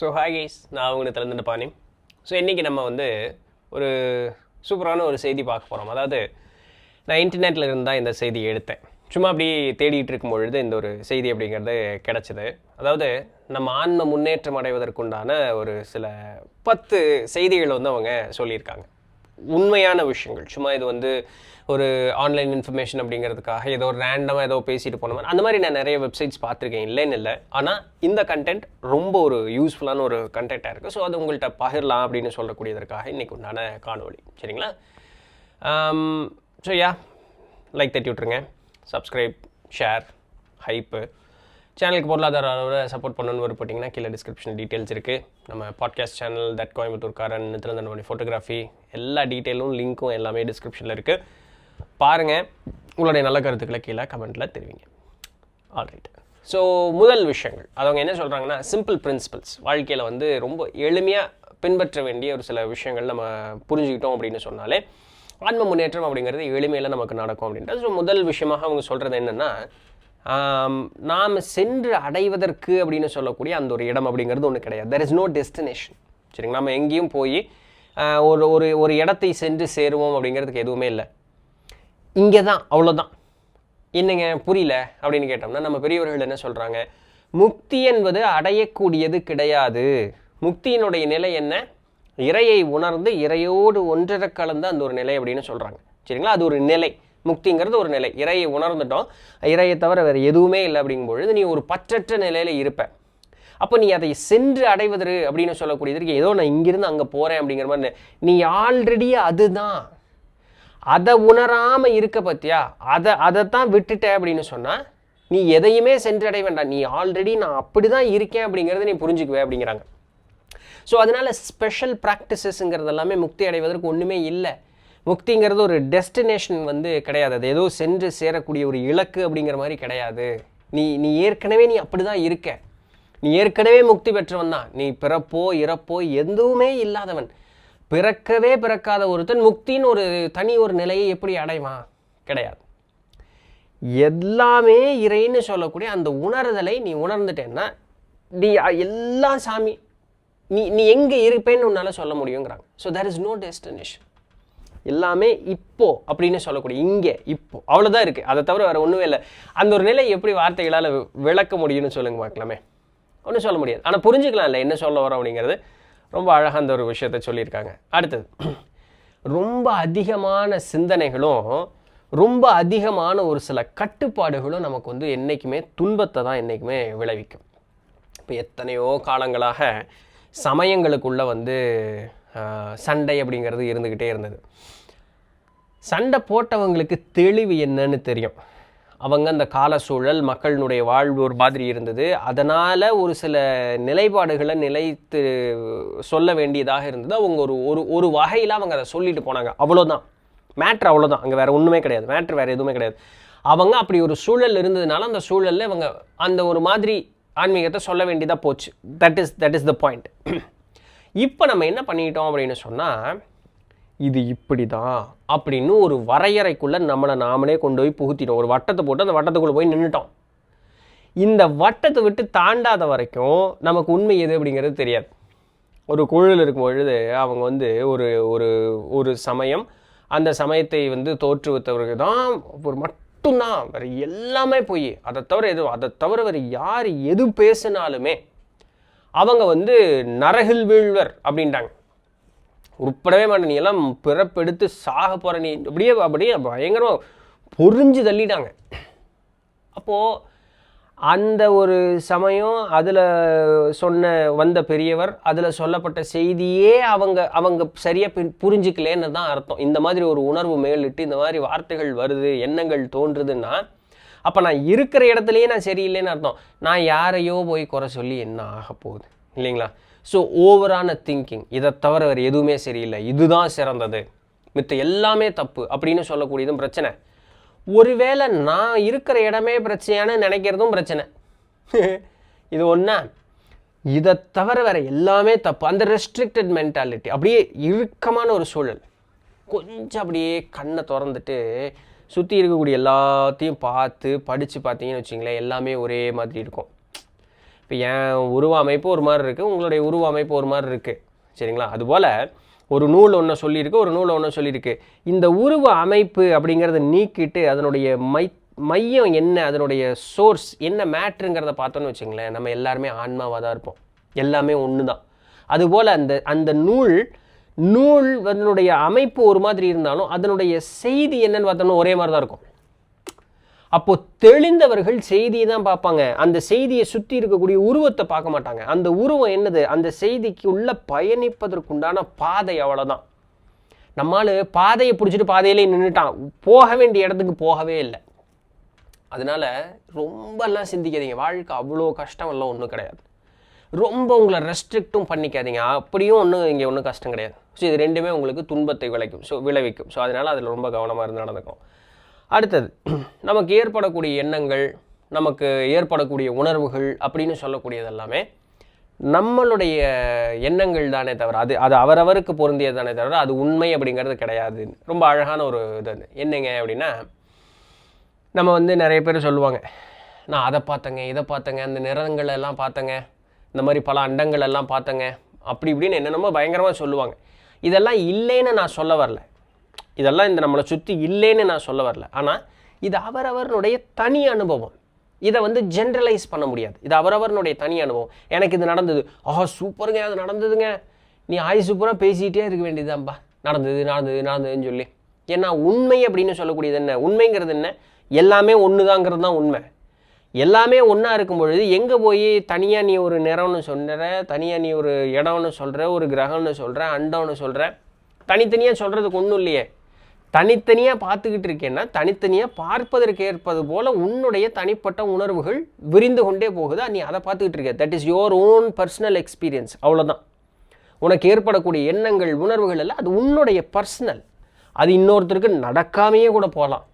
So hi guys, நான் உங்களை திறந்துட்டு பாணி. ஸோ இன்றைக்கி நம்ம ஒரு சூப்பரான ஒரு செய்தி பார்க்க போகிறோம். அதாவது நான் இன்டர்நெட்டில் இருந்தால் இந்த செய்தி எடுத்தேன். சும்மா அப்படி தேடிட்டு இருக்கும் பொழுது இந்த ஒரு செய்தி அப்படிங்கிறது கிடச்சிது. அதாவது நம்ம ஆன்ம முன்னேற்றம் அடைவதற்குண்டான ஒரு சில 10 செய்திகள் அவங்க சொல்லியிருக்காங்க. உண்மையான விஷயங்கள். சும்மா இது ஒரு ஆன்லைன் இன்ஃபர்மேஷன் அப்படிங்கிறதுக்காக ஏதோ ஒரு ரேண்டமாக ஏதோ பேசிட்டு போன மாதிரி அந்த மாதிரி நான் நிறைய வெப்சைட்ஸ் பார்த்துருக்கேன், இல்லைன்னு இல்லை. ஆனால் இந்த கண்டென்ட் ரொம்ப ஒரு யூஸ்ஃபுல்லான ஒரு கண்டென்ட்டாக இருக்குது. ஸோ அது உங்கள்கிட்ட பகிரலாம் அப்படின்னு சொல்லக்கூடியதற்காக இன்றைக்கி உண்டான காணொலி. சரிங்களா? ஸோ லைக் தட்டி விட்ருங்க, சப்ஸ்கிரைப், ஷேர், ஹைப்பு. சேனலுக்கு பொருளாதார அளவில் சப்போர்ட் பண்ணணும்னு விருப்பப்பட்டிங்கன்னா கீழே டிஸ்கிரிப்ஷன் டீட்டெயில்ஸ் இருக்குது. நம்ம பாட்காஸ்ட் சேனல் தட் கோயம்புத்தூர்காரன், நித்திரந்தனமணி ஃபோட்டோகிராஃபி, எல்லா டீட்டெயிலும் லிங்க்கும் எல்லாமே டிஸ்கிரிப்ஷனில் இருக்குது. பாருங்கள். உங்களுடைய நல்ல கருத்துக்களை கீழே கமெண்ட்டில் தெரிவிங்க. ஆல்ரைட். ஸோ முதல் விஷயங்கள் அவங்க என்ன சொல்கிறாங்கன்னா, சிம்பிள் பிரின்சிபல்ஸ். வாழ்க்கையில் ரொம்ப எளிமையாக பின்பற்ற வேண்டிய ஒரு சில விஷயங்கள் நம்ம புரிஞ்சுக்கிட்டோம் அப்படின்னு சொன்னாலே ஆன்ம முன்னேற்றம் அப்படிங்கிறது எளிமையில் நமக்கு நடக்கும் அப்படின்றது. ஸோ முதல் விஷயமாக அவங்க சொல்கிறது என்னென்னா, நாம் சென்று அடைவதற்கு அப்படின்னு சொல்லக்கூடிய அந்த ஒரு இடம் அப்படிங்கிறது ஒன்று கிடையாது. There is no destination. சரிங்களா? நம்ம எங்கேயும் போய் ஒரு இடத்தை சென்று சேருவோம் அப்படிங்கிறதுக்கு எதுவுமே இல்லை. இங்கே தான், அவ்வளோதான். என்னங்க புரியல அப்படின்னு கேட்டோம்னா, நம்ம பெரியவர்கள் என்ன சொல்கிறாங்க, முக்தி என்பது அடையக்கூடியது கிடையாது. முக்தியினுடைய நிலை என்ன? இறையை உணர்ந்து இறையோடு ஒன்றரை கலந்த அந்த ஒரு நிலை அப்படின்னு சொல்கிறாங்க. சரிங்களா? அது ஒரு நிலை. முக்திங்கிறது ஒரு நிலை. இறையை உணர்ந்துட்டோம், இறையை தவிர வேறு எதுவுமே இல்லை அப்படிங்கும்பொழுது நீ ஒரு பற்றற்ற நிலையில் இருப்ப. அப்போ நீ அதை சென்று அடைவது அப்படின்னு சொல்லக்கூடியதற்கு ஏதோ நான் இங்கிருந்து அங்கே போகிறேன் அப்படிங்கிற மாதிரி நீ ஆல்ரெடி அதுதான். அதை உணராமல் இருக்க பற்றியா, அதைத்தான் விட்டுட்ட அப்படின்னு சொன்னால் நீ எதையுமே சென்றடைய வேண்டாம். நீ ஆல்ரெடி நான் அப்படி தான் இருக்கேன் அப்படிங்கிறத நீ புரிஞ்சுக்குவே அப்படிங்கிறாங்க. ஸோ அதனால் ஸ்பெஷல் ப்ராக்டிசஸ்ங்கிறது எல்லாமே முக்தி அடைவதற்கு ஒன்றுமே இல்லை. முக்திங்கிறது ஒரு டெஸ்டினேஷன் கிடையாது. அது ஏதோ சென்று சேரக்கூடிய ஒரு இலக்கு அப்படிங்கிற மாதிரி கிடையாது. நீ ஏற்கனவே நீ அப்படி தான் இருக்க. நீ ஏற்கனவே முக்தி பெற்றவன் தான். நீ பிறப்போ இறப்போ எதுவுமே இல்லாதவன். பிறக்கவே பிறக்காத ஒருத்தன் முக்தின்னு ஒரு தனி ஒரு நிலையை எப்படி அடைவான்? கிடையாது. எல்லாமே இறைன்னு சொல்லக்கூடிய அந்த உணர்தலை நீ உணர்ந்துட்டேன்னா நீ எல்லாம் சாமி. நீ எங்கே இருப்பேன்னு உன்னால் சொல்ல முடியுங்கிறாங்க. So there is no destination. எல்லாமே இப்போ அப்படின்னு சொல்லக்கூடிய இங்கே இப்போ அவ்வளோதான் இருக்குது. அதை தவிர வேறு ஒன்றுமே இல்லை. அந்த ஒரு நிலை எப்படி வார்த்தைகளால் விளக்க முடியும்னு சொல்லுங்க பார்க்கலாமே. ஒன்றும் சொல்ல முடியாது. ஆனால் புரிஞ்சுக்கலாம் இல்லை என்ன சொல்ல வரோம் அப்படிங்கிறது. ரொம்ப அழகாக அந்த ஒரு விஷயத்தை சொல்லியிருக்காங்க. அடுத்தது, ரொம்ப அதிகமான சிந்தனைகளும் ரொம்ப அதிகமான ஒரு சில கட்டுப்பாடுகளும் நமக்கு என்றைக்குமே துன்பத்தை தான் என்றைக்குமே விளைவிக்கும். இப்போ எத்தனையோ காலங்களாக சமயங்களுக்குள்ளே சண்டை அப்படிங்கிறது இருந்துக்கிட்டே இருந்தது. சண்டை போட்டவங்களுக்கு தெளிவு என்னன்னு தெரியும். அவங்க அந்த கால சூழல், மக்களினுடைய வாழ்வு ஒரு மாதிரி இருந்தது. அதனால் ஒரு சில நிலைப்பாடுகளை நிலைத்து சொல்ல வேண்டியதாக இருந்தது. அவங்க ஒரு வகையில் அவங்க அதை சொல்லிட்டு போனாங்க. அவ்வளோதான் மேட்ரு, அவ்வளோதான். அங்கே வேறு ஒன்றுமே கிடையாது. மேட்ரு வேறு எதுவுமே கிடையாது. அவங்க அப்படி ஒரு சூழல் இருந்ததுனால அந்த சூழலில் அவங்க அந்த ஒரு மாதிரி ஆன்மீகத்தை சொல்ல வேண்டியதாக போச்சு. That is the point. இப்போ நம்ம என்ன பண்ணிக்கிட்டோம் அப்படின்னு சொன்னால், இது இப்படி தான் அப்படின்னு ஒரு வரையறைக்குள்ளே நம்மளை நாமளே கொண்டு போய் புகுத்திட்டோம். ஒரு வட்டத்தை போட்டு அந்த வட்டத்துக்குள்ளே போய் நின்றுட்டோம். இந்த வட்டத்தை விட்டு தாண்டாத வரைக்கும் நமக்கு உண்மை எது அப்படிங்கிறது தெரியாது. ஒரு குழுவில் இருக்கும் பொழுது அவங்க ஒரு ஒரு ஒரு சமயம், அந்த சமயத்தை தோற்றுவித்தவர்கள் தான் ஒரு மட்டும்தான், வேறு எல்லாமே போய் அதை தவிர வேறு யார் எது பேசினாலுமே அவங்க நரகில் வீழ்வர் அப்படின்ட்டாங்க. உட்படவே மாட்டேன், நீ எல்லாம் பிறப்பெடுத்து சாக போகிற, நீ அப்படியே பயங்கரமாக பொறிஞ்சு தள்ளிட்டாங்க. அப்போது அந்த ஒரு சமயம் அதில் வந்த பெரியவர், அதில் சொல்லப்பட்ட செய்தியே அவங்க சரியாக புரிஞ்சிக்கலேன்னு தான் அர்த்தம். இந்த மாதிரி ஒரு உணர்வு மேலிட்டு இந்த மாதிரி வார்த்தைகள் வருது, எண்ணங்கள் தோன்றுதுன்னா அப்போ நான் இருக்கிற இடத்துலையே நான் சரியில்லைன்னு அர்த்தம். நான் யாரையோ போய் குறை சொல்லி என்ன ஆக போகுது இல்லைங்களா? ஸோ ஓவரான திங்கிங், இதை தவிர வேறு எதுவுமே சரியில்லை, இதுதான் சிறந்தது, மித்த எல்லாமே தப்பு அப்படின்னு சொல்லக்கூடியதும் பிரச்சனை. ஒருவேளை நான் இருக்கிற இடமே பிரச்சனையானு நினைக்கிறதும் பிரச்சனை. இது ஒன்றா, இதை தவிர வேறு எல்லாமே தப்பு. அந்த ரெஸ்ட்ரிக்டட் மென்டாலிட்டி, அப்படியே இறுக்கமான ஒரு சூழல். கொஞ்சம் அப்படியே கண்ணை திறந்துட்டு சுற்றி இருக்கக்கூடிய எல்லாத்தையும் பார்த்து படித்து பார்த்தீங்கன்னு வச்சிங்களேன், எல்லாமே ஒரே மாதிரி இருக்கும். இப்போ என் உருவ அமைப்பு ஒரு மாதிரி இருக்குது, உங்களுடைய உருவ அமைப்பு ஒரு மாதிரி இருக்குது, சரிங்களா? அதுபோல் ஒரு நூல் ஒன்று சொல்லியிருக்கு, ஒரு நூல் ஒன்று சொல்லியிருக்கு. இந்த உருவ அமைப்பு அப்படிங்கிறத நீக்கிட்டு அதனுடைய மையம் என்ன, அதனுடைய சோர்ஸ் என்ன மேட்ருங்கிறத பார்த்தோன்னு வச்சுங்களேன், நம்ம எல்லாருமே ஆன்மாவாக தான் இருப்போம், எல்லாமே ஒன்று தான். அதுபோல் அந்த நூல் அதனுடைய அமைப்பு ஒரு மாதிரி இருந்தாலும் அதனுடைய செய்தி என்னன்னு பார்த்தோம்னா ஒரே மாதிரி தான் இருக்கும். அப்போது தெளிந்தவர்கள் செய்தியை தான் பார்ப்பாங்க, அந்த செய்தியை சுற்றி இருக்கக்கூடிய உருவத்தை பார்க்க மாட்டாங்க. அந்த உருவம் என்னது, அந்த செய்திக்கு உள்ள பயணிப்பதற்குண்டான பாதை, அவ்வளோதான். நம்மால் பாதையை பிடிச்சிட்டு பாதையிலே நின்றுட்டான், போக வேண்டிய இடத்துக்கு போகவே இல்லை. அதனால ரொம்பலாம் சிந்திக்காதீங்க, வாழ்க்கை அவ்வளோ கஷ்டம் எல்லாம் ஒன்றும் கிடையாது. ரொம்ப உங்களை ரெஸ்ட்ரிக்டும் பண்ணிக்காதீங்க, அப்படியும் இங்கே ஒன்றும் கஷ்டம் கிடையாது. ஸோ இது ரெண்டுமே உங்களுக்கு துன்பத்தை விளைவிக்கும். ஸோ அதனால் அதில் ரொம்ப கவனமாக இருந்து நடந்துக்கும். அடுத்தது, நமக்கு ஏற்படக்கூடிய எண்ணங்கள், நமக்கு ஏற்படக்கூடிய உணர்வுகள் அப்படின்னு சொல்லக்கூடியது எல்லாமே நம்மளுடைய எண்ணங்கள் தானே தவிர, அது அவரவருக்கு பொருந்தியது தானே தவிர அது உண்மை அப்படிங்கிறது கிடையாது. ரொம்ப அழகான ஒரு இது என்னங்க அப்படின்னா, நம்ம நிறைய பேர் சொல்லுவாங்க, நான் அதை பார்த்தேங்க, இதை பார்த்தேங்க, அந்த நிறங்கள் எல்லாம் பார்த்தேங்க, இந்த மாதிரி பல அண்டங்கள் எல்லாம் பார்த்தேங்க, அப்படி இப்படின்னு என்னென்னமோ பயங்கரமாக சொல்லுவாங்க. இதெல்லாம் இல்லைன்னு நான் சொல்ல வரல, இதெல்லாம் நம்மளை சுற்றி இல்லைன்னு நான் சொல்ல வரல. ஆனால் இது அவரவருடைய தனி அனுபவம், இதை ஜென்ரலைஸ் பண்ண முடியாது. இது அவரவருடைய தனி அனுபவம். எனக்கு இது நடந்தது, சூப்பருங்க, அது நடந்ததுங்க, நீ சூப்பராக பேசிகிட்டே இருக்க வேண்டியதுதான்ப்பா, நடந்ததுன்னு சொல்லி. ஏன்னா உண்மை அப்படின்னு சொல்லக்கூடியது என்ன, உண்மைங்கிறது என்ன, எல்லாமே ஒன்று தாங்கிறது தான் உண்மை. எல்லாமே ஒன்றா இருக்கும் பொழுது எங்கே போய் தனியாக நீ ஒரு நிறம்னு சொல்கிற, தனியாக நீ ஒரு இடம்னு சொல்கிற, ஒரு கிரகம்னு சொல்கிற, அண்டம்னு சொல்கிற, தனித்தனியாக சொல்கிறதுக்கு ஒன்றும் இல்லையே. தனித்தனியாக பார்த்துக்கிட்டு இருக்கேன்னா தனித்தனியாக பார்ப்பதற்கு ஏற்பது போல் உன்னுடைய தனிப்பட்ட உணர்வுகள் விரிந்து கொண்டே போகுதா, நீ அதை பார்த்துக்கிட்டு இருக்க. That is your own personal experience, அவ்வளோதான். உனக்கு ஏற்படக்கூடிய எண்ணங்கள் உணர்வுகள் எல்லாம் அது உன்னுடைய பர்சனல், அது இன்னொருத்தருக்கு நடக்காமையே கூட போகலாம்,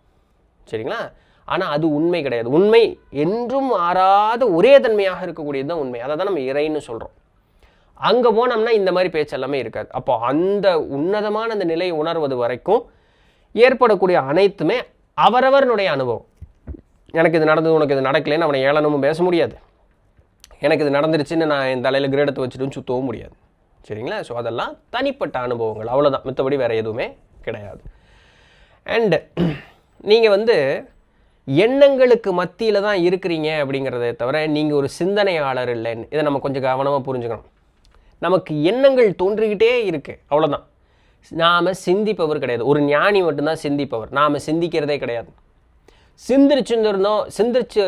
சரிங்களா? ஆனால் அது உண்மை கிடையாது. உண்மை என்றும் மாறாத ஒரே தன்மையாக இருக்கக்கூடியது தான் உண்மை. அதை தான் நம்ம இறைன்னு சொல்கிறோம். அங்கே போனோம்னா இந்த மாதிரி பேச்சு எல்லாமே இருக்காது. அப்போ அந்த உன்னதமான அந்த நிலையை உணர்வது வரைக்கும் ஏற்படக்கூடிய அனைத்துமே அவரவருடைய அனுபவம். எனக்கு இது நடந்தது, உனக்கு இது நடக்கலைன்னு அவனை ஏளனமும் பேச முடியாது. எனக்கு இது நடந்துருச்சுன்னு நான் என் தலையில் கிரேடத்தை வச்சுட்டு சுற்றவும் முடியாது, சரிங்களா? ஸோ அதெல்லாம் தனிப்பட்ட அனுபவங்கள், அவ்வளோதான். மற்றபடி வேறு எதுவுமே கிடையாது. அண்டு நீங்கள் எண்ணங்களுக்கு மத்தியில் தான் இருக்கிறீங்க அப்படிங்கிறத தவிர நீங்கள் ஒரு சிந்தனையாளர் இல்லைன்னு இதை நம்ம கொஞ்சம் கவனமாக புரிஞ்சுக்கணும். நமக்கு எண்ணங்கள் தோன்றிக்கிட்டே இருக்குது, அவ்வளோதான். நாம் சிந்திப்பவர் கிடையாது. ஒரு ஞானி மட்டும்தான் சிந்திப்பவர், நாம் சிந்திக்கிறதே கிடையாது. சிந்திச்சு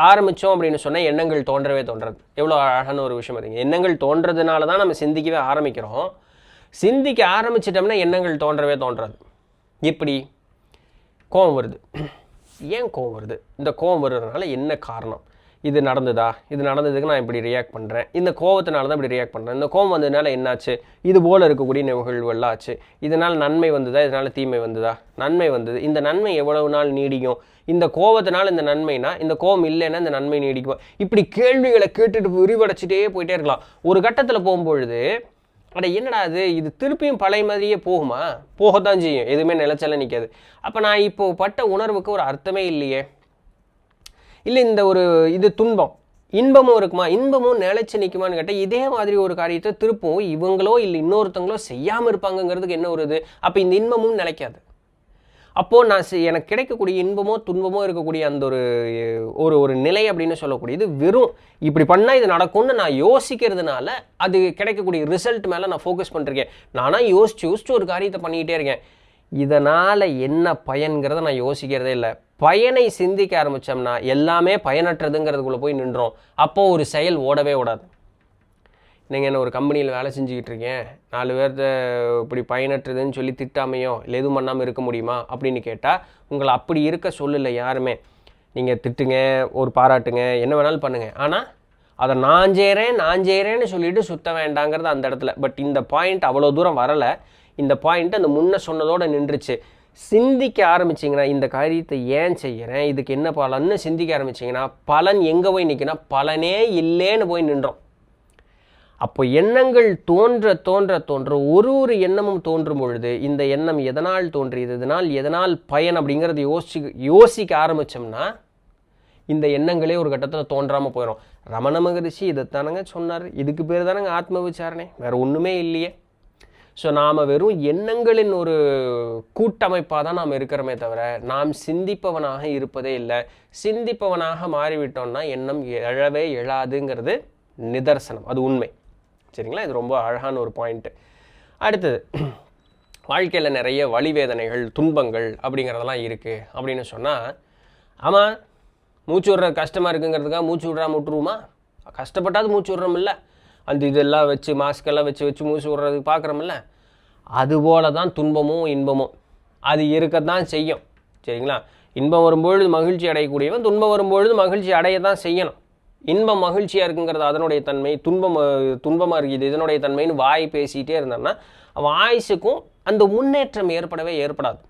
ஆரம்பித்தோம் அப்படின்னு சொன்னால் எண்ணங்கள் தோன்றவே தோன்றது. எவ்வளோ அழகான ஒரு விஷயம் பார்த்தீங்க. எண்ணங்கள் தோன்றதுனால தான் நம்ம சிந்திக்கவே ஆரம்பிக்கிறோம். சிந்திக்க ஆரம்பிச்சிட்டோம்னா எண்ணங்கள் தோன்றவே தோன்றாது. இப்படி கோபம் வருது, ஏன் கோபம் வருது, இந்த கோபம் வருறதுனால என்ன காரணம், இது நடந்ததா, இது நடந்ததுக்கு நான் இப்படி ரியாக்ட் பண்ணுறேன், இந்த கோபத்தினால தான் இப்படி ரியாக்ட் பண்ணுறேன், இந்த கோபம் வந்ததுனால என்னாச்சு, இது போல் இருக்கக்கூடிய நிகழ்வுகள்லாம் ஆச்சு, இதனால் நன்மை வந்ததா, இதனால் தீமை வந்ததா, நன்மை வந்தது, இந்த நன்மை எவ்வளவு நாள் நீடிக்கும், இந்த கோபத்தினால் இந்த நன்மைனா, இந்த கோபம் இல்லைன்னா இந்த நன்மை நீடிக்கும். இப்படி கேள்விகளை கேட்டுட்டு விரிவடைச்சிட்டே போயிட்டே இருக்கலாம். ஒரு கட்டத்தில் போகும்பொழுது அட என்னடா இது திருப்பியும் பழைய மாதிரியே போகுமா, போகத்தான் செய்யும், எதுவுமே நிலச்சல நிற்காது. அப்போ நான் இப்போ பட்ட உணர்வுக்கு ஒரு அர்த்தமே இல்லையே, இல்லை இந்த இது துன்பம், இன்பமும் இருக்குமா, இன்பமும் நிலைச்சு நிற்குமான்னு கேட்டால் இதே மாதிரி ஒரு காரியத்தை திருப்பும் இவங்களோ இல்லை இன்னொருத்தங்களோ செய்யாமல் இருப்பாங்கங்கிறதுக்கு என்ன வருது, அப்போ இந்த இன்பமும் நிலைக்காது. அப்போது நான் எனக்கு கிடைக்கக்கூடிய இன்பமோ துன்பமோ இருக்கக்கூடிய அந்த ஒரு நிலை அப்படின்னு சொல்லக்கூடியது வெறும் இப்படி பண்ணால் இது நடக்கும்னு நான் யோசிக்கிறதுனால அது கிடைக்கக்கூடிய ரிசல்ட் மேலே நான் ஃபோக்கஸ் பண்ணிருக்கேன். நானாக யோசிச்சு ஒரு காரியத்தை பண்ணிக்கிட்டே இருக்கேன், இதனால் என்ன பயன்கிறத நான் யோசிக்கிறதே இல்லை. பயனை சிந்திக்க ஆரம்பித்தோம்னா எல்லாமே பயனற்றதுங்கிறதுக்குள்ளே போய் நின்றோம். அப்போது ஒரு செயல் ஓடவே ஓடாது. நீங்கள் என்ன ஒரு கம்பெனியில் வேலை செஞ்சுக்கிட்டு இருக்கேன், 4 பேர்த்த இப்படி பயனற்றதுன்னு சொல்லி திட்டாமையோ இல்லை எதுவும் பண்ணாமல் இருக்க முடியுமா அப்படின்னு கேட்டால் உங்களை அப்படி இருக்க சொல்லலை யாருமே. நீங்கள் திட்டுங்க, ஒரு பாராட்டுங்க, என்ன வேணாலும் பண்ணுங்கள், ஆனால் அதை நான் செய்கிறேன்னு சொல்லிட்டு சுத்த வேண்டாங்கிறது அந்த இடத்துல. பட் இந்த பாயிண்ட் அவ்வளோ தூரம் வரலை. இந்த பாயிண்ட் அந்த முன்ன சொன்னதோடு நின்றுச்சு. சிந்திக்க ஆரம்பிச்சிங்கன்னா இந்த காரியத்தை ஏன் செய்கிறேன், இதுக்கு என்ன பலன்னு சிந்திக்க ஆரம்பிச்சிங்கன்னா பலன் எங்கே போய் நிற்கினா பலனே இல்லைன்னு போய் நின்றோம். அப்போ எண்ணங்கள் தோன்ற ஒரு எண்ணமும் தோன்றும் பொழுது இந்த எண்ணம் எதனால் தோன்றியது, எதனால் பயன் அப்படிங்கிறது யோசிக்க ஆரம்பித்தோம்னா இந்த எண்ணங்களே ஒரு கட்டத்தில் தோன்றாமல் போயிடும். ரமண மகரிஷி இதைத்தானங்க சொன்னார். இதுக்கு பேர் தானங்க ஆத்ம விசாரணை, வேறு ஒன்றுமே இல்லையே. ஸோ நாம் வெறும் எண்ணங்களின் ஒரு கூட்டமைப்பாக தான் நாம் இருக்கிறோமே தவிர நாம் சிந்திப்பவனாக இருப்பதே இல்லை. சிந்திப்பவனாக மாறிவிட்டோம்னா எண்ணம் எழவே எழாதுங்கிறது நிதர்சனம், அது உண்மை. சரிங்களா? இது ரொம்ப அழகான ஒரு பாயிண்ட்டு. அடுத்தது, வாழ்க்கையில் நிறைய வலிவேதனைகள் துன்பங்கள் அப்படிங்கிறதெல்லாம் இருக்குது அப்படின்னு சொன்னால், ஆமாம் மூச்சு விடுற கஷ்டமாக இருக்குங்கிறதுக்காக மூச்சு விட்றாம விட்டுருவோமா? கஷ்டப்பட்டாது மூச்சு விட்றோமில்ல, அந்த இதெல்லாம் வச்சு மாஸ்கெல்லாம் வச்சு மூச்சு விட்றதுக்கு பார்க்குறோமில்ல. அதுபோல தான் துன்பமும் இன்பமும் அது இருக்கத்தான் செய்யும். சரிங்களா? இன்பம் வரும்பொழுது மகிழ்ச்சி அடையக்கூடியவன் துன்பம் வரும்பொழுது மகிழ்ச்சி அடைய தான் செய்யணும். இன்பம் மகிழ்ச்சியாக இருக்குங்கிறது அதனுடைய தன்மை, துன்பமாக இருக்குது இதனுடைய தன்மைன்னு வாய் பேசிகிட்டே இருந்தோம்னா வாய்ஸுக்கும் அந்த முன்னேற்றம் ஏற்படவே ஏற்படாது.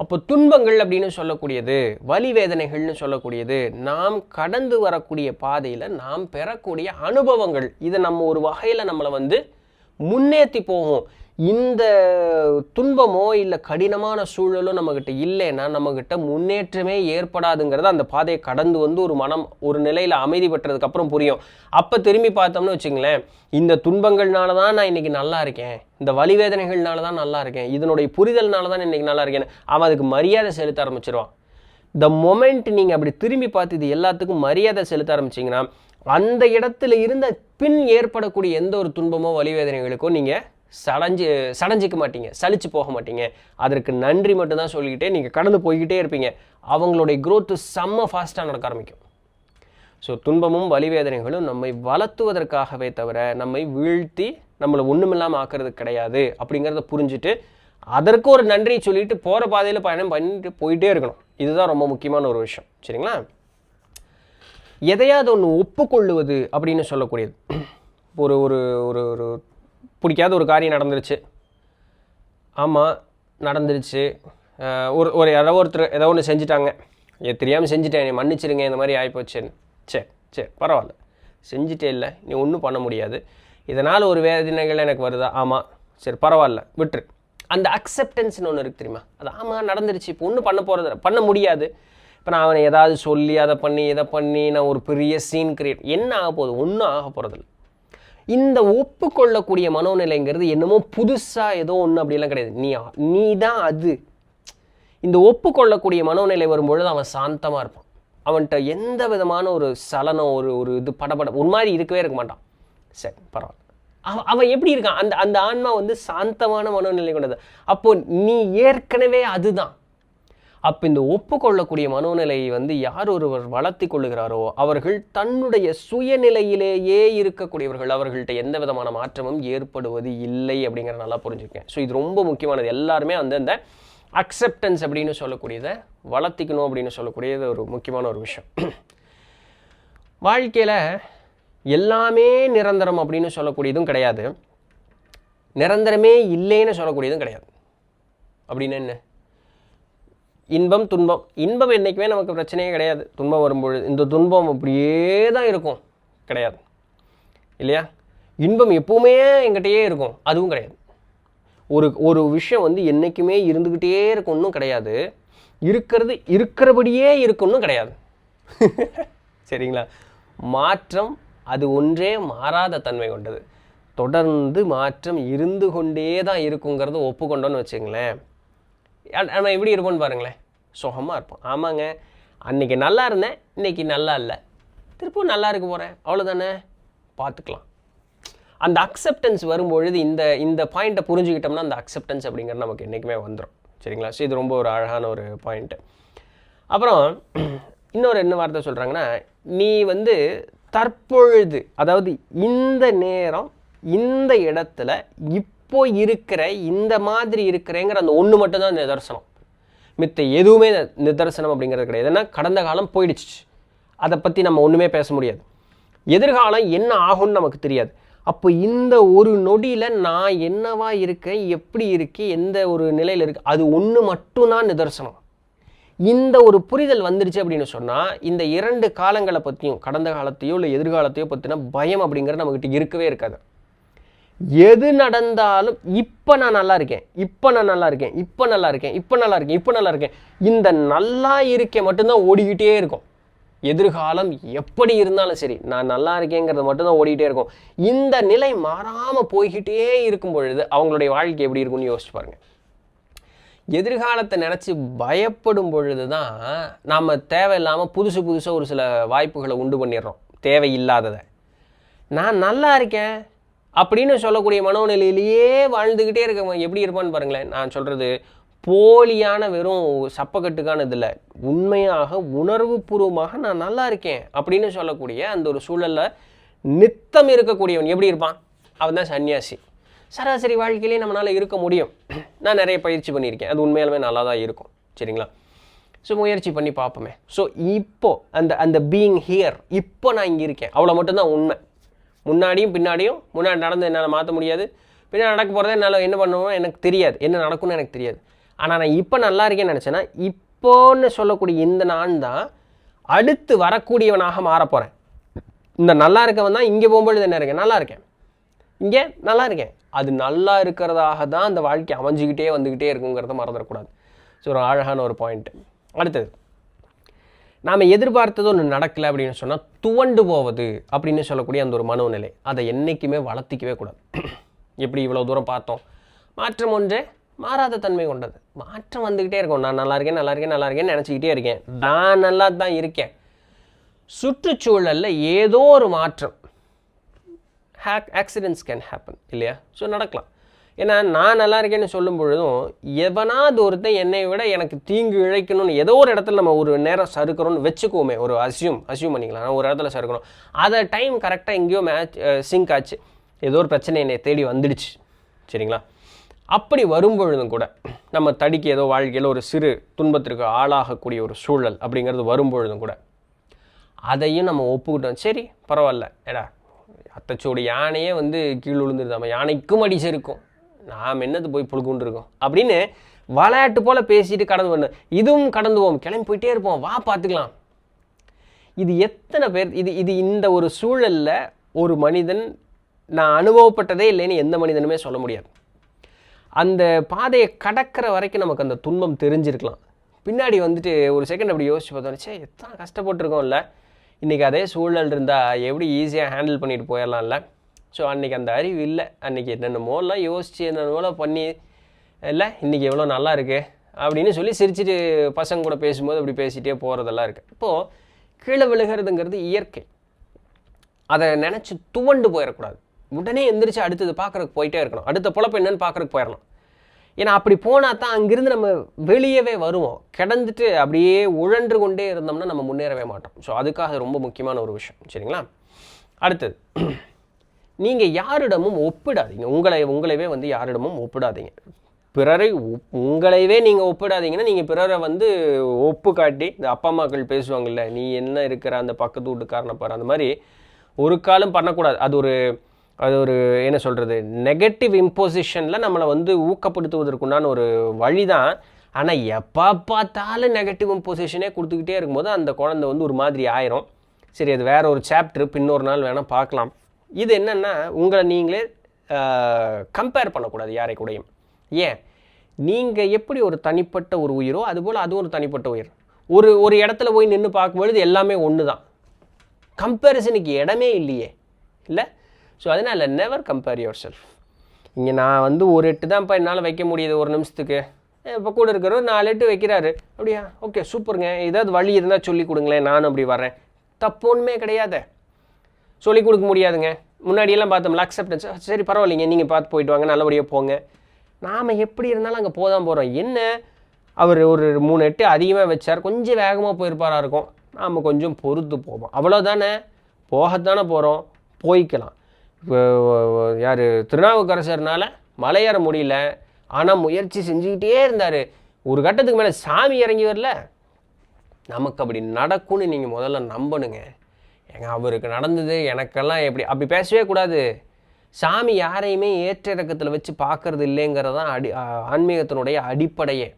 அப்போ துன்பங்கள் அப்படின்னு சொல்லக்கூடியது, வலி வேதனைகள்னு சொல்லக்கூடியது நாம் கடந்து வரக்கூடிய பாதையில் நாம் பெறக்கூடிய அனுபவங்கள். இதை நம்ம ஒரு வகையில் நம்மளை முன்னேற்றி போகும். இந்த துன்பமோ இல்லை கடினமான சூழலோ நம்மக்கிட்ட இல்லைன்னா நம்மக்கிட்ட முன்னேற்றமே ஏற்படாதுங்கிறது அந்த பாதையை கடந்து ஒரு மனம் ஒரு நிலையில் அமைதி பெற்றதுக்கப்புறம் புரியும். அப்போ திரும்பி பார்த்தோம்னு வச்சுங்களேன், இந்த துன்பங்கள்னால தான் நான் இன்றைக்கி நல்லா இருக்கேன், இந்த வலிவேதனைகள்னால தான் நல்லா இருக்கேன், இதனுடைய புரிதல்னால தான் இன்றைக்கி நல்லா இருக்கேன், அவன் அதுக்கு மரியாதை செலுத்த ஆரம்பிச்சிருவான். த மொமெண்ட் நீங்கள் அப்படி திரும்பி பார்த்து இது எல்லாத்துக்கும் மரியாதை செலுத்த ஆரம்பிச்சிங்கன்னா அந்த இடத்துல இருந்த பின் ஏற்படக்கூடிய எந்த ஒரு துன்பமோ வலிவேதனைகளுக்கோ நீங்கள் சடைஞ்சிக்க மாட்டீங்க, சலிச்சு போக மாட்டீங்க. அதற்கு நன்றி மட்டும்தான் சொல்லிக்கிட்டே நீங்கள் கடந்து போய்கிட்டே இருப்பீங்க. அவங்களுடைய growth செம்ம ஃபாஸ்ட்டாக நடக்க ஆரம்பிக்கும். ஸோ துன்பமும் வலிவேதனைகளும் நம்மை வளர்த்துவதற்காகவே தவிர நம்மை வீழ்த்தி நம்மளை ஒன்றுமில்லாமல் ஆக்கிறது கிடையாது அப்படிங்கிறத புரிஞ்சுட்டு அதற்கு ஒரு நன்றி சொல்லிட்டு போகிற பாதையில் பயணம் பண்ணிட்டு போயிட்டே இருக்கணும். இதுதான் ரொம்ப முக்கியமான ஒரு விஷயம். சரிங்களா? எதையாவது ஒன்று ஒப்புக்கொள்ளுவது அப்படின்னு சொல்லக்கூடியது. ஒரு ஒரு ஒரு ஒரு பிடிக்காத ஒரு காரியம் நடந்துருச்சு, ஆமாம் நடந்துருச்சு, ஒரு யாரோ ஒருத்தர் ஏதோ ஒன்று செஞ்சுட்டாங்க, தெரியாமல் செஞ்சுட்டேன், நீ மன்னிச்சிருங்க, இந்த மாதிரி ஆகிப்போச்சுன்னு. சரி பரவாயில்ல, செஞ்சுட்டே இல்லை, நீ ஒன்றும் பண்ண முடியாது, இதனால் ஒரு வேதனைகள் எனக்கு வருதா, ஆமாம் சரி பரவாயில்ல விட்டுரு. அந்த அக்செப்டன்ஸ்னு ஒன்று இருக்குது தெரியுமா? அது ஆமாம் நடந்துருச்சு, இப்போ ஒன்றும் பண்ண முடியாது. இப்போ நான் அவனை ஏதாவது சொல்லி அதை பண்ணி இதை பண்ணி நான் ஒரு பெரிய சீன் கிரியேட் என்ன ஆக போகுது? ஒன்றும் ஆக போகிறதில்ல. இந்த ஒப்புக்கொள்ளக்கூடிய மனோநிலைங்கிறது என்னமோ புதுசாக ஏதோ ஒன்று அப்படிலாம் கிடையாது. நீ தான் அது. இந்த ஒப்புக்கொள்ளக்கூடிய மனோநிலை வரும்பொழுது அவன் சாந்தமாக இருப்பான். அவன்கிட்ட எந்த விதமான ஒரு சலனம் ஒரு இது படபட ஒரு மாதிரி இருக்கவே இருக்க மாட்டான். சரி பரவாயில்ல. அவன் எப்படி இருக்கான்? அந்த ஆன்மா சாந்தமான மனோநிலை கொண்டது. அப்போ நீ ஏற்கனவே அதுதான். அப்போ இந்த ஒப்புக்கொள்ளக்கூடிய மனோநிலை யார் ஒருவர் வளர்த்தி கொள்ளுகிறாரோ அவர்கள் தன்னுடைய சுயநிலையிலேயே இருக்கக்கூடியவர்கள். அவர்கள்ட்ட எந்த விதமான மாற்றமும் ஏற்படுவது இல்லை அப்படிங்கிற நல்லா புரிஞ்சுக்கேன். ஸோ இது ரொம்ப முக்கியமானது. எல்லாருமே அந்த அக்செப்டன்ஸ் அப்படின்னு சொல்லக்கூடியதை வளர்த்திக்கணும் அப்படின்னு சொல்லக்கூடியது ஒரு முக்கியமான ஒரு விஷயம். வாழ்க்கையில் எல்லாமே நிரந்தரம் அப்படின்னு சொல்லக்கூடியதும் கிடையாது, நிரந்தரமே இல்லைன்னு சொல்லக்கூடியதும் கிடையாது. அப்படின்னு என்ன? இன்பம் துன்பம். இன்பம் என்றைக்குமே நமக்கு பிரச்சனையே கிடையாது. துன்பம் வரும்பொழுது இந்த துன்பம் அப்படியே தான் இருக்கும், கிடையாது இல்லையா? இன்பம் எப்பவுமே எங்கிட்டயே இருக்கும், அதுவும் கிடையாது. ஒரு விஷயம் என்றைக்குமே இருந்துக்கிட்டே இருக்கும்னும் கிடையாது, இருக்கிறபடியே இருக்கும்னும் கிடையாது. சரிங்களா? மாற்றம் அது ஒன்றே மாறாத தன்மை கொண்டது. தொடர்ந்து மாற்றம் இருந்து கொண்டே தான் இருக்குங்கிறத ஒப்புக்கொண்டோன்னு வச்சுங்களேன், ஆனால் எப்படி இருப்போன்னு பாருங்களேன், சுகமாக இருப்போம். ஆமாங்க, அன்றைக்கி நல்லா இருந்தேன், இன்றைக்கி நல்லா இல்லை, திருப்பவும் நல்லா இருக்க போகிறேன், அவ்வளோதானே, பார்த்துக்கலாம். அந்த அக்செப்டன்ஸ் வரும்பொழுது இந்த பாயிண்ட்டை புரிஞ்சுக்கிட்டோம்னா அந்த அக்செப்டன்ஸ் அப்படிங்கிறது நமக்கு என்றைக்குமே வந்துடும். சரிங்களா? ஸோ இது ரொம்ப ஒரு அழகான ஒரு பாயிண்ட்டு. அப்புறம் இன்னொரு என்ன வார்த்தை சொல்கிறாங்கன்னா, நீ தற்பொழுது, அதாவது இந்த நேரம் இந்த இடத்துல இப்போ இருக்கிற இந்த மாதிரி இருக்கிறேங்கிற அந்த ஒன்று மட்டும்தான் நிதர்சனம். மித்த எதுவுமே நிதர்சனம் அப்படிங்கிறது கிடையாது. ஏன்னா கடந்த காலம் போயிடுச்சு, அதை பற்றி நம்ம ஒன்றுமே பேச முடியாது. எதிர்காலம் என்ன ஆகும்னு நமக்கு தெரியாது. அப்போ இந்த ஒரு நொடியில் நான் என்னவா இருக்கேன், எப்படி இருக்கேன், எந்த ஒரு நிலையில் இருக்கு, அது ஒன்று மட்டும்தான் நிதர்சனம். இந்த ஒரு புரிதல் வந்துருச்சு அப்படின்னு சொன்னால் இந்த இரண்டு காலங்களை பற்றியும், கடந்த காலத்தையோ இல்லை எதிர்காலத்தையோ பற்றின பயம் அப்படிங்கிறது நம்மகிட்ட இருக்கவே இருக்காது. எது நடந்தாலும் இப்போ நான் நல்லா இருக்கேன், இப்போ நான் நல்லா இருக்கேன், இப்போ நல்லா இருக்கேன், இப்போ நல்லா இருக்கேன், இப்போ நல்லா இருக்கேன், இந்த நல்லா இருக்க மட்டும்தான் ஓடிக்கிட்டே இருக்கும். எதிர்காலம் எப்படி இருந்தாலும் சரி நான் நல்லா இருக்கேங்கிறது மட்டும்தான் ஓடிக்கிட்டே இருக்கும். இந்த நிலை மாறாமல் போய்கிட்டே இருக்கும் பொழுது அவங்களுடைய வாழ்க்கை எப்படி இருக்குன்னு யோசிச்சு பாருங்கள். எதிர்காலத்தை நினச்சி பயப்படும் பொழுது தான் நாம் தேவையில்லாமல் புதுசாக ஒரு சில வாய்ப்புகளை உண்டு பண்ணிடுறோம், தேவையில்லாததை. நான் நல்லா இருக்கேன் அப்படின்னு சொல்லக்கூடிய மனோநிலையிலேயே வாழ்ந்துக்கிட்டே இருக்கவன் எப்படி இருப்பான்னு பாருங்களேன். நான் சொல்கிறது போலியான வெறும் சப்பக்கட்டுக்கான இதில் உண்மையாக உணர்வு பூர்வமாக நான் நல்லா இருக்கேன் அப்படின்னு சொல்லக்கூடிய அந்த ஒரு சூழலில் நித்தம் இருக்கக்கூடியவன் எப்படி இருப்பான்? அவன் தான் சன்னியாசி. சராசரி வாழ்க்கையிலேயே நம்மளால் இருக்க முடியும். நான் நிறைய பயிற்சி பண்ணியிருக்கேன், அது உண்மையாலுமே நல்லா தான் இருக்கும். சரிங்களா? ஸோ முயற்சி பண்ணி பார்ப்போமே. ஸோ இப்போது அந்த பீயிங் ஹியர், இப்போ நான் இங்கே இருக்கேன், அவ்வளோ மட்டும்தான் உண்மை. முன்னாடி நடந்து என்னால் மாற்ற முடியாது, பின்னாடி நடக்க போகிறத என்னால் என்ன பண்ணுவோம் எனக்கு தெரியாது, என்ன நடக்கும்னு எனக்கு தெரியாது. ஆனால் நான் இப்போ நல்லா இருக்கேன்னு நினச்சேன்னா இப்போன்னு சொல்லக்கூடிய இந்த நான் தான் அடுத்து வரக்கூடியவனாக மாறப்போகிறேன். இந்த நல்லா இருக்கவன் தான் இங்கே போகும்பொழுது என்ன இருக்கேன், நல்லா இருக்கேன், இங்கே நல்லா இருக்கேன். அது நல்லா இருக்கிறதாக தான் அந்த வாழ்க்கை அமைஞ்சிக்கிட்டே வந்துக்கிட்டே இருக்குங்கிறத மறந்துடக்கூடாது. ஸோ ஒரு அழகான ஒரு பாயிண்ட்டு. அடுத்தது, நாம் எதிர்பார்த்தது ஒன்று நடக்கலை அப்படின்னு சொன்னால் துவண்டு போவது அப்படின்னு சொல்லக்கூடிய அந்த ஒரு மனோநிலை, அதை என்றைக்குமே வளர்த்திக்கவே கூடாது. எப்படி இவ்வளோ தூரம் பார்த்தோம், மாற்றம் ஒன்றே மாறாத தன்மை கொண்டது. மாற்றம் வந்துக்கிட்டே இருக்கும். நான் நல்லா இருக்கேன்னு நினச்சிக்கிட்டே இருக்கேன், நான் நல்லா தான் இருக்கேன். சுற்றுச்சூழலில் ஏதோ ஒரு மாற்றம், ஆக்சிடென்ட்ஸ் கேன் ஹேப்பன் இல்லையா? ஸோ நடக்கலாம். ஏன்னா நான் நல்லா இருக்கேன்னு சொல்லும் பொழுதும் எவனாவது ஒருத்தன் என்னை விட எனக்கு தீங்கு இழைக்கணும்னு ஏதோ ஒரு இடத்துல நம்ம ஒரு நேரம் சறுக்கிறோன்னு வச்சுக்கோமே, ஒரு அசியூம் பண்ணிக்கலாம். நான் ஒரு இடத்துல சறுக்கணும், அதை டைம் கரெக்டாக எங்கேயோ சிங்க் ஆச்சு, ஏதோ ஒரு பிரச்சனை என்னை தேடி வந்துடுச்சு. சரிங்களா? அப்படி வரும்பொழுதும் கூட நம்ம தடிக்கு ஏதோ வாழ்க்கையில் ஒரு சிறு துன்பத்திற்கு ஆளாகக்கூடிய ஒரு சூழல் அப்படிங்கிறது வரும்பொழுதும் கூட அதையும் நம்ம ஒப்புக்கிட்டோம். சரி பரவாயில்ல, ஏடா அத்தச்சோடு யானையே கீழ் விழுந்துருது, நம்ம யானைக்கும் அடிச்சிருக்கோம், நாம் என்னது போய் புழுக்குண்டு இருக்கோம் அப்படின்னு விளையாட்டு போல் பேசிட்டு கடந்து பண்ண, இதுவும் கடந்து போவோம், கிளம்பி போயிட்டே இருப்போம், வா பார்த்துக்கலாம். இது எத்தனை பேர் இது இந்த ஒரு சூழலில் ஒரு மனிதன் நான் அனுபவப்பட்டதே இல்லைன்னு எந்த மனிதனுமே சொல்ல முடியாது. அந்த பாதையை கடக்கிற வரைக்கும் நமக்கு அந்த துன்பம் தெரிஞ்சிருக்கலாம். பின்னாடி ஒரு செகண்ட் அப்படி யோசிச்சு பார்த்தோன்னே எத்தனை கஷ்டப்பட்டுருக்கோம்ல, இன்றைக்கி அதே சூழல் இருந்தால் எப்படி ஈஸியாக ஹேண்டில் பண்ணிட்டு போயிடலாம்ல. ஸோ அன்றைக்கி அந்த அறிவு இல்லை, அன்றைக்கி என்னென்னமோலாம் யோசித்து என்னென்னமோலாம் பண்ணி இல்லை இன்றைக்கி எவ்வளோ நல்லா இருக்குது அப்படின்னு சொல்லி சிரிச்சுட்டு பசங்க கூட பேசும்போது அப்படி பேசிகிட்டே போகிறதெல்லாம் இருக்குது. இப்போது கீழே விழுகிறதுங்கிறது இயற்கை, அதை நினச்சி துவண்டு போயிடக்கூடாது. உடனே எந்திரிச்சு அடுத்தது பார்க்குறதுக்கு போயிட்டே இருக்கணும், அடுத்த பொழப்பு என்னன்னு பார்க்குறதுக்கு போயிடணும். ஏன்னா அப்படி போனால் தான் அங்கிருந்து நம்ம வெளியவே வருவோம். கிடந்துட்டு அப்படியே உழன்று கொண்டே இருந்தோம்னா நம்ம முன்னேறவே மாட்டோம். ஸோ அதுக்காக ரொம்ப முக்கியமான ஒரு விஷயம். சரிங்களா? அடுத்தது, நீங்கள் யாரிடமும் ஒப்பிடாதீங்க, உங்களைவே யாரிடமும் ஒப்பிடாதீங்க. பிறரை உங்களைவே நீங்கள் ஒப்பிடாதீங்கன்னா நீங்கள் பிறரை ஒப்பு காட்டி, இந்த அப்பா அம்மாக்கள் பேசுவாங்கள்ல, நீ என்ன இருக்கிற அந்த பக்கத்து வீட்டுக்காரனை பாரு, அந்த மாதிரி ஒரு காலம் பண்ணக்கூடாது. அது ஒரு என்ன சொல்கிறது, நெகட்டிவ் இம்போசிஷனில் நம்மளை ஊக்கப்படுத்துவதற்குண்டான ஒரு வழி தான். ஆனால் எப்போ பார்த்தாலும் நெகட்டிவ் இம்போசிஷனே கொடுத்துக்கிட்டே இருக்கும்போது அந்த குழந்தை ஒரு மாதிரி ஆயிரும். சரி, அது வேறு ஒரு சாப்டர், பின்னொரு நாள் வேணால் பார்க்கலாம். இது என்னென்னா, உங்களை நீங்களே கம்பேர் பண்ணக்கூடாது யாரை கூடயும். ஏன், நீங்கள் எப்படி ஒரு தனிப்பட்ட ஒரு உயிரோ அதுபோல் அது ஒரு தனிப்பட்ட உயிர். ஒரு இடத்துல போய் நின்று பார்க்கும்பொழுது எல்லாமே ஒன்று தான், கம்பேரிசனுக்கு இடமே இல்லையே இல்லை. ஸோ அதனால் நெவர் கம்பேர் யுவர் செல்ஃப். இங்கே நான் ஒரு 8 தான்ப்பா என்னால் வைக்க முடியுது ஒரு நிமிஷத்துக்கு, இப்போ கூட இருக்கிறவர் 4 8 வைக்கிறாரு, அப்படியா, ஓகே சூப்பருங்க, ஏதாவது வழி இருந்தால் சொல்லிக் கொடுங்களேன், நானும் அப்படி வரேன். தப்பு ஒன்றுமே கிடையாது, சொல்லிக் கொடுக்க முடியாதுங்க. முன்னாடியெல்லாம் பார்த்தோம்ல அக்செப்டன்ஸ், சரி பரவாயில்லைங்க நீங்கள் பார்த்து போயிட்டு வாங்க, நல்லபடியாக போங்க. நாம் எப்படி இருந்தாலும் அங்கே போதான் போகிறோம். என்ன, அவர் ஒரு 3 8 அதிகமாக வச்சார், கொஞ்சம் வேகமாக போயிருப்பாராக இருக்கும், நாம் கொஞ்சம் பொறுத்து போவோம், அவ்வளோதானே, போகத்தானே போகிறோம், போய்க்கலாம். யார், திருநாவுக்கரசர்னால மலையேற முடியல, ஆனால் முயற்சி செஞ்சுக்கிட்டே இருந்தார். ஒரு கட்டத்துக்கு மேலே சாமி இறங்கி வரல. நமக்கு அப்படி நடக்கும்னு நீங்கள் முதல்ல நம்பணுங்க. அவருக்கு நடந்தது எனக்கெல்லாம் எப்படி, அப்படி பேசவே கூடாது. சாமி யாரையுமே ஏற்ற இறக்கத்தில் வச்சு பார்க்கறது இல்லைங்கிறது தான் ஆன்மீகத்தினுடைய அடிப்படையே.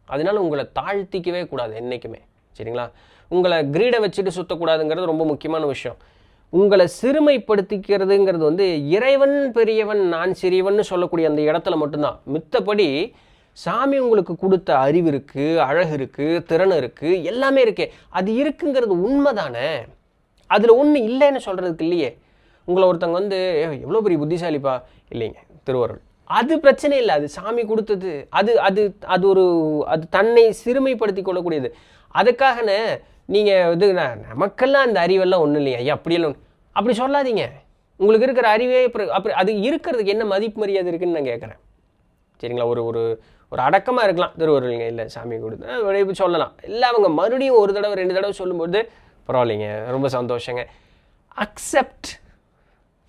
அதனால உங்களை தாழ்த்திக்கவே கூடாது என்றைக்குமே. சரிங்களா? உங்களை கிரீடை வச்சுட்டு சுற்றக்கூடாதுங்கிறது ரொம்ப முக்கியமான விஷயம். உங்களை சிறுமைப்படுத்திக்கிறதுங்கிறது இறைவன் பெரியவன் நான் சிறியவன் சொல்லக்கூடிய அந்த இடத்துல மட்டும்தான். மித்தபடி சாமி உங்களுக்கு கொடுத்த அறிவு இருக்குது, அழகு இருக்குது, திறன் இருக்குது, எல்லாமே இருக்கே. அது இருக்குங்கிறது உண்மை தானே, அதில் ஒன்றும் இல்லைன்னு சொல்கிறதுக்கு இல்லையே. உங்களை ஒருத்தவங்க வந்து எவ்வளோ பெரிய புத்திசாலிப்பா, இல்லைங்க திருவருள், அது பிரச்சனை இல்லை, அது சாமி கொடுத்தது, அது அது அது ஒரு அது தன்னை சிறுமைப்படுத்தி கொள்ளக்கூடியது. அதுக்காகனே நீங்கள் இது நமக்கெல்லாம் அந்த அறிவெல்லாம் ஒன்றும் இல்லையா ஐயா அப்படியெல்லாம் அப்படி சொல்லாதீங்க. உங்களுக்கு இருக்கிற அறிவே அப்படி அது இருக்கிறதுக்கு என்ன மதிப்பு மரியாதை இருக்குதுன்னு நான் கேட்குறேன். சரிங்களா? ஒரு ஒரு ஒரு அடக்கமாக இருக்கலாம் திருவருளுங்க, இல்லை சாமி கொடுத்து சொல்லலாம். இல்லை அவங்க மறுபடியும் ஒரு தடவை 2 தடவை சொல்லும்போது பரவாயில்லைங்க, ரொம்ப சந்தோஷங்க. அக்செப்ட்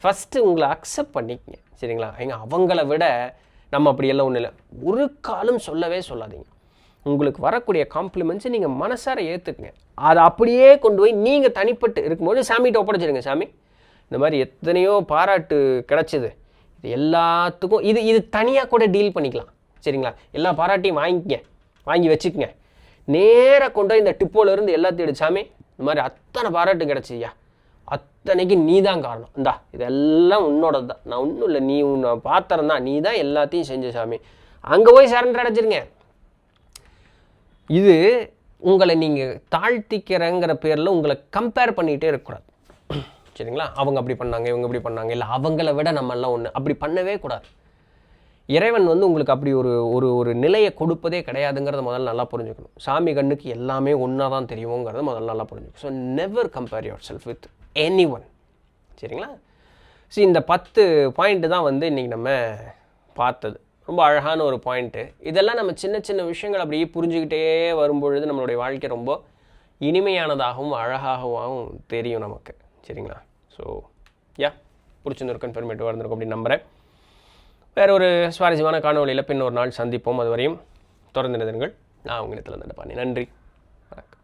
ஃபஸ்ட்டு, உங்களை அக்செப்ட் பண்ணிக்கங்க. சரிங்களா? அவங்கள விட நம்ம அப்படியெல்லாம் ஒன்றும் இல்லை. ஒரு காலம் சொல்லவே சொல்லாதீங்க. உங்களுக்கு வரக்கூடிய காம்ப்ளிமெண்ட்ஸை நீங்கள் மனசார ஏற்றுக்குங்க. அதை அப்படியே கொண்டு போய் நீங்கள் தனிப்பட்டு இருக்கும்போது சாமிகிட்ட ஒப்படைச்சிடுங்க. சாமி, இந்த மாதிரி எத்தனையோ பாராட்டு கிடச்சிது, இது எல்லாத்துக்கும் இது தனியாக கூட டீல் பண்ணிக்கலாம். சரிங்களா? எல்லா பாராட்டையும் வாங்கி வச்சுக்கங்க. நேராக கொண்டு போய் இந்த டிப்போலேருந்து எல்லாத்தையும் எடுத்து, சாமி இந்த மாதிரி அத்தனை பாராட்டு கிடச்சியா, அத்தனைக்கு நீ தான் காரணம், இந்தா இதெல்லாம் உன்னோடது தான், நான் ஒன்றும் இல்லை, நீ உன்னை பாத்திரம் தான், நீ தான் எல்லாத்தையும் செஞ்ச சாமி. அங்கே போய் சரண்டர் அடைச்சிருங்க. இது உங்களை நீங்கள் தாழ்த்திக்கிறங்கிற பேரில் உங்களை கம்பேர் பண்ணிகிட்டே இருக்கக்கூடாது. சரிங்களா? அவங்க அப்படி பண்ணாங்க, இவங்க இப்படி பண்ணாங்க, இல்லை அவங்கள விட நம்மெல்லாம் ஒன்று, அப்படி பண்ணவே கூடாது. இறைவன் வந்து உங்களுக்கு அப்படி ஒரு ஒரு ஒரு நிலையை கொடுப்பதே கிடையாதுங்கிறத முதல்ல நல்லா புரிஞ்சுக்கணும். சாமி கண்ணுக்கு எல்லாமே ஒன்றா தான் தெரியுங்கிறத முதல்ல நல்லா புரிஞ்சுக்கணும். So never compare your self with any one. சரிங்களா? ஸோ இந்த 10 பாயிண்ட்டு தான் வந்து இன்றைக்கி நம்ம பார்த்தது. ரொம்ப அழகான ஒரு பாயிண்ட்டு. இதெல்லாம் நம்ம சின்ன சின்ன விஷயங்கள் அப்படியே புரிஞ்சுக்கிட்டே வரும்பொழுது நம்மளுடைய வாழ்க்கை ரொம்ப இனிமையானதாகவும் அழகாகவும் தெரியும் நமக்கு. சரிங்களா? ஸோ பிடிச்சிருந்திருக்கும், இன்ஃபர்மேட்டிவாக இருந்திருக்கும் அப்படின்னு நம்புகிறேன். வேறு ஒரு சுவாரஸ்யமான காணொலியில் பின் ஒரு நாள் சந்திப்போம். அது வரையும் தொடர்ந்து நிறுத்துங்கள். நான் உங்கள் இடத்துல இருந்து பண்ணி நன்றி, வணக்கம்.